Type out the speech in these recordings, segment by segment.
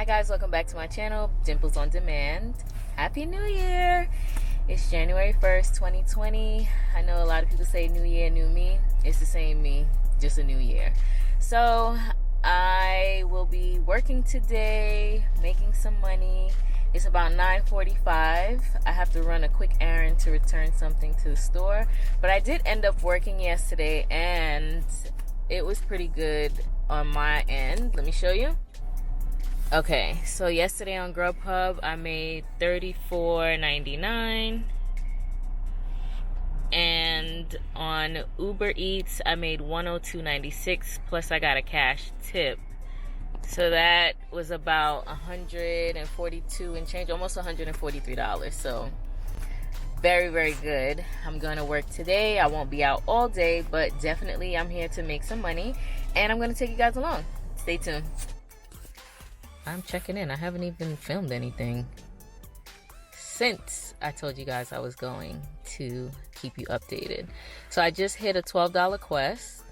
Hi guys, welcome back to my channel, Dimples on Demand. Happy New Year! It's January 1st, 2020. I know a lot of people say New Year, New Me. It's the same me, just a new year. So I will be working today, making some money. It's about 9:45. I have to run a quick errand to return something to the store. But I did end up working yesterday and it was pretty good on my end. Let me show you. Okay, so yesterday on Grubhub I made $34.99, and on Uber Eats I made $102.96, plus I got a cash tip, so that was about $142 and change, almost $143. So very good. I'm gonna work today. I won't be out all day, but definitely I'm here to make some money, and I'm gonna take you guys along. Stay tuned. I'm checking in. I haven't even filmed anything since I told you guys I was going to keep you updated. So I just hit a $12 quest,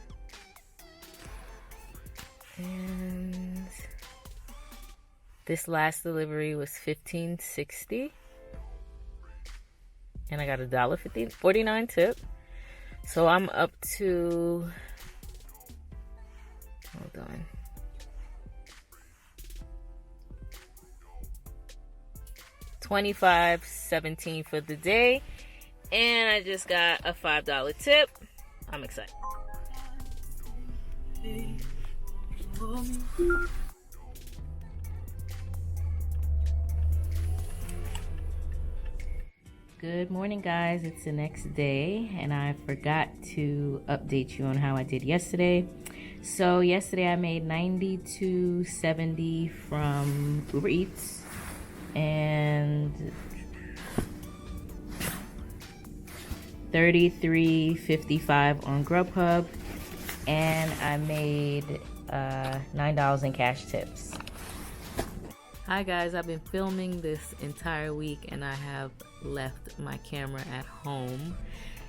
and this last delivery was $15.60, and I got a $1.49 tip. So I'm up to, hold on, $25.17 for the day, and I just got a $5 tip. I'm excited. Good morning, guys. It's the next day, and I forgot to update you on how I did yesterday. So yesterday I made $92.70 from Uber Eats and $33.55 on Grubhub, and I made $9 in cash tips. Hi guys, I've been filming this entire week and I have left my camera at home,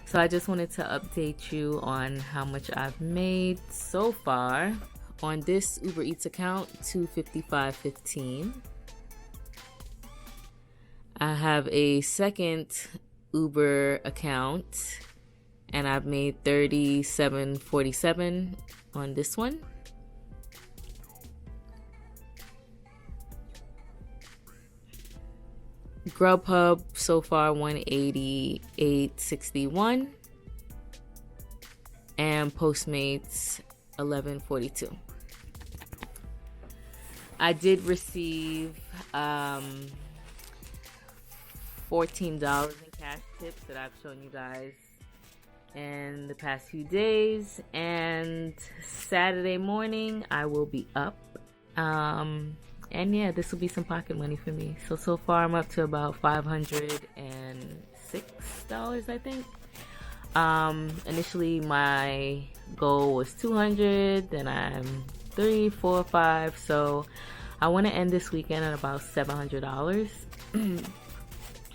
so I just wanted to update you on how much I've made so far. On this Uber Eats account, $255.15. I have a second Uber account and I've made $37.47 on this one. Grubhub so far $188.61, and Postmates $11.42. I did receive $14 in cash tips that I've shown you guys in the past few days, and Saturday morning I will be up, and yeah, this will be some pocket money for me. So far I'm up to about $506, I think. Initially my goal was 200, then I'm 3, 4, 5, so I want to end this weekend at about $700.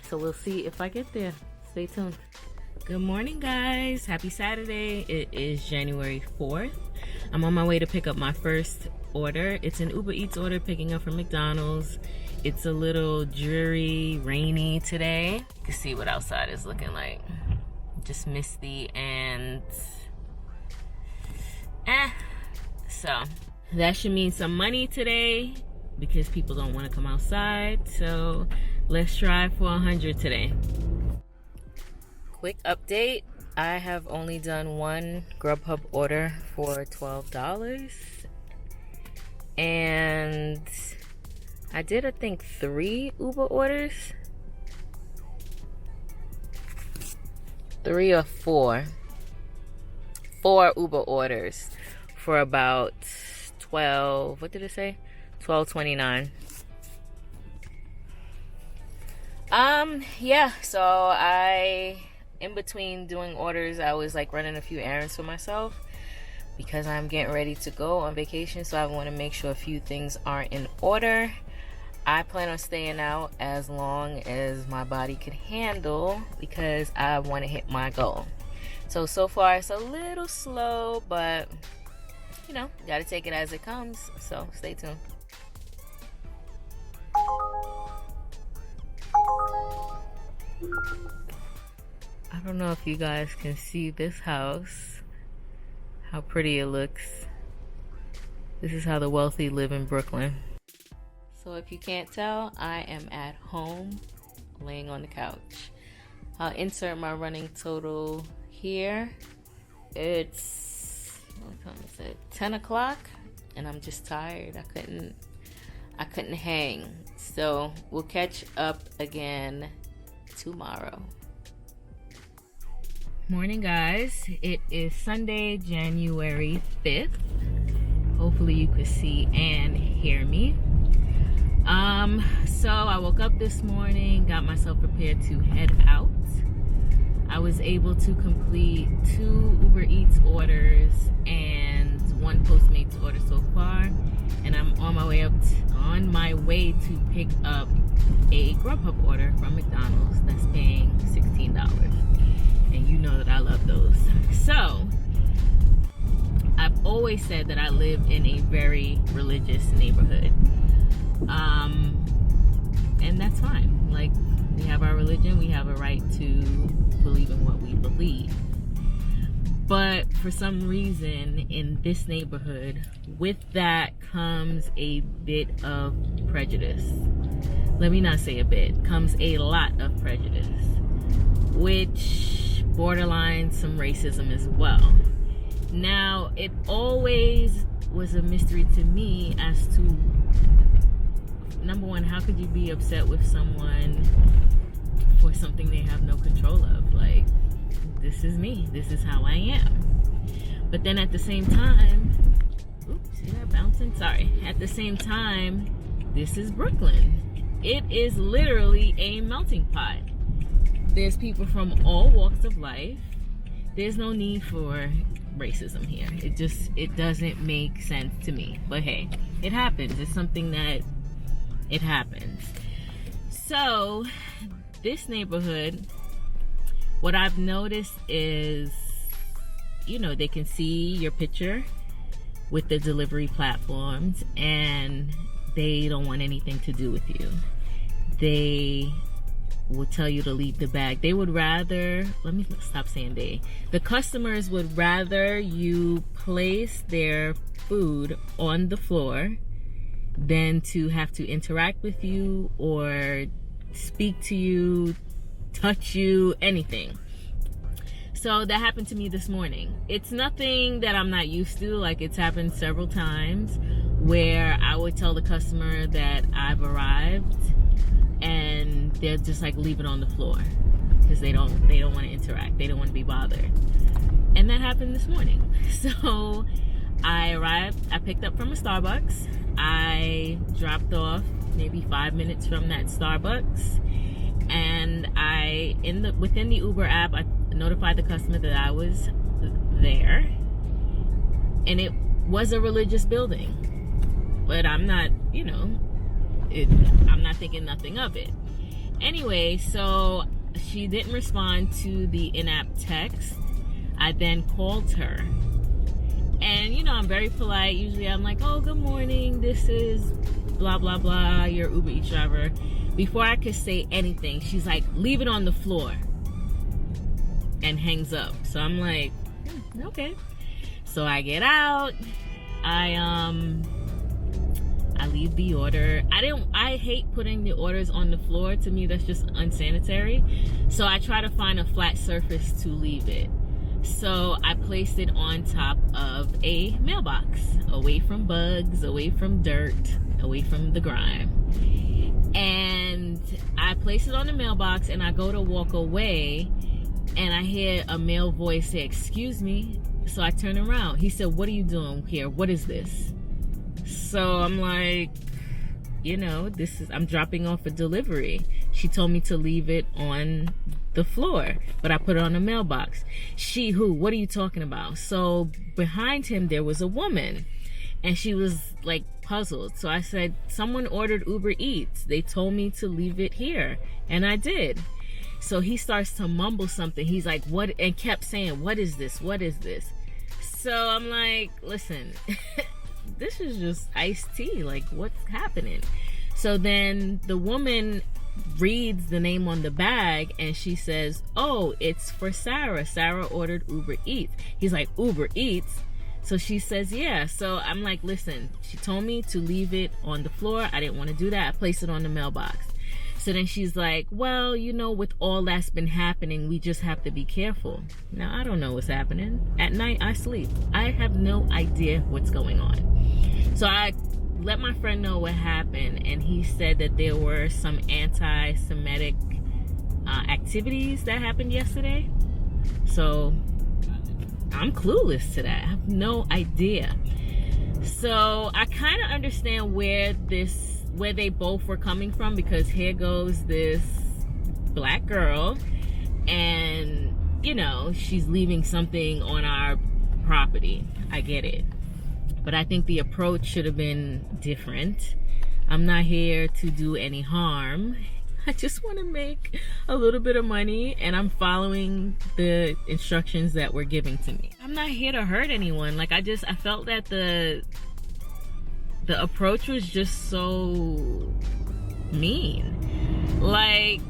So we'll see if I get there. Stay tuned. Good morning, guys. Happy Saturday. It is January 4th. I'm on my way to pick up my first order. It's an Uber Eats order picking up from McDonald's. It's a little dreary, rainy today. You can see what outside is looking like. Just misty and so that should mean some money today because people don't want to come outside. So let's try for 100 today. Quick update. I have only done one Grubhub order for $12. And I did, I think, 3 Uber orders. 3 or 4. 4 Uber orders for about 12, what did it say? $12.29. Yeah, so in between doing orders, I was like running a few errands for myself because I'm getting ready to go on vacation, so I want to make sure a few things are in order. I plan on staying out as long as my body could handle because I want to hit my goal. So far it's a little slow, but you know, gotta take it as it comes, so stay tuned. I don't know if you guys can see this house, how pretty it looks. This is how the wealthy live in Brooklyn. So if you can't tell, I am at home laying on the couch. I'll insert my running total here. It's, what time is it? 10 o'clock, and I'm just tired. I couldn't hang. So we'll catch up again tomorrow. Morning, guys. It is Sunday, January 5th. Hopefully you could see and hear me. So I woke up this morning, got myself prepared to head out. I was able to complete 2 Uber Eats orders and 1 Postmates order so far, and I'm on my way to pick up a Grubhub order from McDonald's that's paying $16. And you know that I love those. So I've always said that I live in a very religious neighborhood, and that's fine. Like, we have our religion, we have a right to believe in what we believe. But for some reason in this neighborhood, with that comes a bit of prejudice. Let me not say a bit, comes a lot of prejudice, which borderline some racism as well. Now, it always was a mystery to me as to, number one, how could you be upset with someone for something they have no control of? Like, this is me, this is how I am. But then at the same time, oops, see that bouncing? Sorry. At the same time, this is Brooklyn. It is literally a melting pot. There's people from all walks of life. There's no need for racism here. It doesn't make sense to me. But hey, it happens. It's something that it happens. So this neighborhood, what I've noticed is, you know, they can see your picture with the delivery platforms and they don't want anything to do with you. They will tell you to leave the bag. They would rather, let me stop saying they. The customers would rather you place their food on the floor than to have to interact with you or speak to you, touch you, anything. So that happened to me this morning. It's nothing that I'm not used to. Like, it's happened several times where I would tell the customer that I've arrived and they're just like, leave it on the floor because they don't want to interact. They don't want to be bothered. And that happened this morning. So I arrived, I picked up from a Starbucks. I dropped off maybe 5 minutes from that Starbucks, and within the Uber app, I notified the customer that I was there, and it was a religious building, but I'm not, you know, I'm not thinking nothing of it. Anyway, so she didn't respond to the in-app text. I then called her, and you know, I'm very polite. Usually I'm like, oh, good morning, this is blah blah blah, your Uber Eats driver. Before I could say anything, she's like, leave it on the floor, and hangs up. So I'm like, okay. So I get out, I leave the order. I hate putting the orders on the floor. To me, that's just unsanitary. So I try to find a flat surface to leave it. So I placed it on top of a mailbox, away from bugs, away from dirt, away from the grime. And I place it on the mailbox, and I go to walk away, and I hear a male voice say, excuse me. So I turn around. He said, what are you doing here? What is this? So I'm like, you know, I'm dropping off a delivery. She told me to leave it on the floor, but I put it on a mailbox. She who? What are you talking about? So behind him, there was a woman, and she was like puzzled. So I said, someone ordered Uber Eats. They told me to leave it here, and I did. So he starts to mumble something. He's like, what? And kept saying, what is this? What is this? So I'm like, listen, this is just iced tea. Like, what's happening? So then the woman reads the name on the bag and she says, oh, it's for Sarah. Sarah ordered Uber Eats. He's like, Uber Eats? So she says, yeah. So I'm like, listen, she told me to leave it on the floor. I didn't want to do that. I placed it on the mailbox. So then she's like, well, you know, with all that's been happening, we just have to be careful. Now, I don't know what's happening. At night, I sleep. I have no idea what's going on. So I let my friend know what happened, and he said that there were some anti-Semitic activities that happened yesterday. So I'm clueless to that. I have no idea. So I kind of understand where they both were coming from, because here goes this black girl and, you know, she's leaving something on our property. I get it. But I think the approach should have been different. I'm not here to do any harm. I just want to make a little bit of money, and I'm following the instructions that were given to me. I'm not here to hurt anyone. Like, I felt that the approach was just so mean. Like,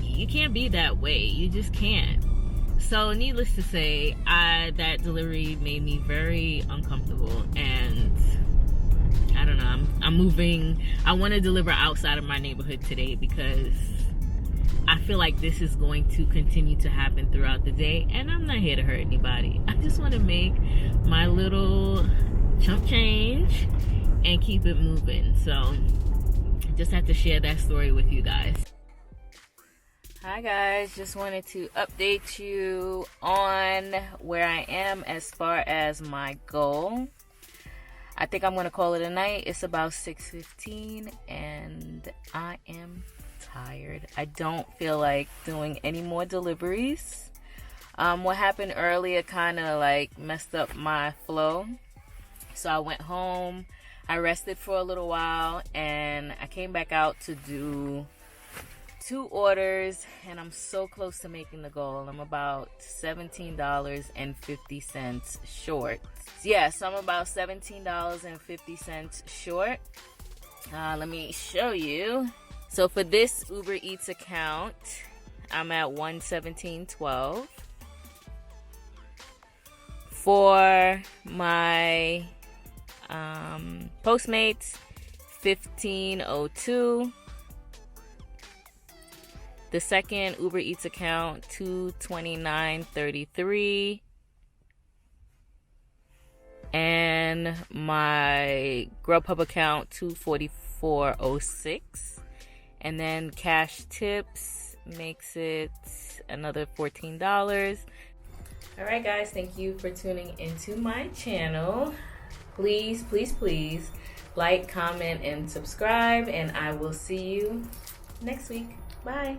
you can't be that way. You just can't. So needless to say, that delivery made me very uncomfortable, and I don't know, I'm moving. I want to deliver outside of my neighborhood today, because I feel like this is going to continue to happen throughout the day, and I'm not here to hurt anybody. I just want to make my little chump change and keep it moving. So just have to share that story with you guys. Hi guys, just wanted to update you on where I am as far as my goal. I think I'm going to call it a night. It's about 6:15 and I am tired. I don't feel like doing any more deliveries. What happened earlier kind of like messed up my flow. So I went home, I rested for a little while, and I came back out to do 2 orders, and I'm so close to making the goal. I'm about $17.50 short. Yeah, so I'm about $17.50 short. Let me show you. So for this Uber Eats account, I'm at $117.12. For my Postmates, $15.02. The second Uber Eats account, $229.33. And my Grubhub account, $244.06. And then cash tips makes it another $14. Alright guys, thank you for tuning into my channel. Please, please, please like, comment, and subscribe. And I will see you next week. Bye.